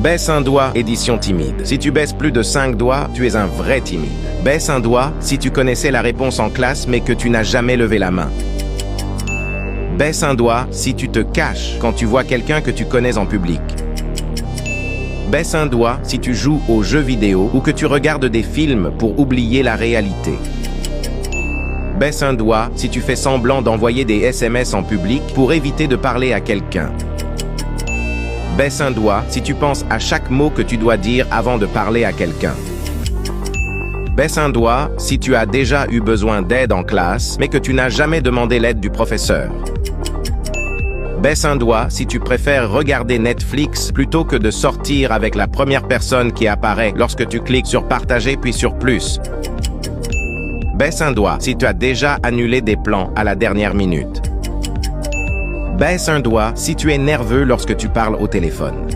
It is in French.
Baisse un doigt, édition timide. Si tu baisses plus de 5 doigts, tu es un vrai timide. Baisse un doigt si tu connaissais la réponse en classe mais que tu n'as jamais levé la main. Baisse un doigt si tu te caches quand tu vois quelqu'un que tu connais en public. Baisse un doigt si tu joues aux jeux vidéo ou que tu regardes des films pour oublier la réalité. Baisse un doigt si tu fais semblant d'envoyer des SMS en public pour éviter de parler à quelqu'un. Baisse un doigt si tu penses à chaque mot que tu dois dire avant de parler à quelqu'un. Baisse un doigt si tu as déjà eu besoin d'aide en classe, mais que tu n'as jamais demandé l'aide du professeur. Baisse un doigt si tu préfères regarder Netflix plutôt que de sortir avec la première personne qui apparaît lorsque tu cliques sur Partager puis sur Plus. Baisse un doigt si tu as déjà annulé des plans à la dernière minute. Baisse un doigt si tu es nerveux lorsque tu parles au téléphone.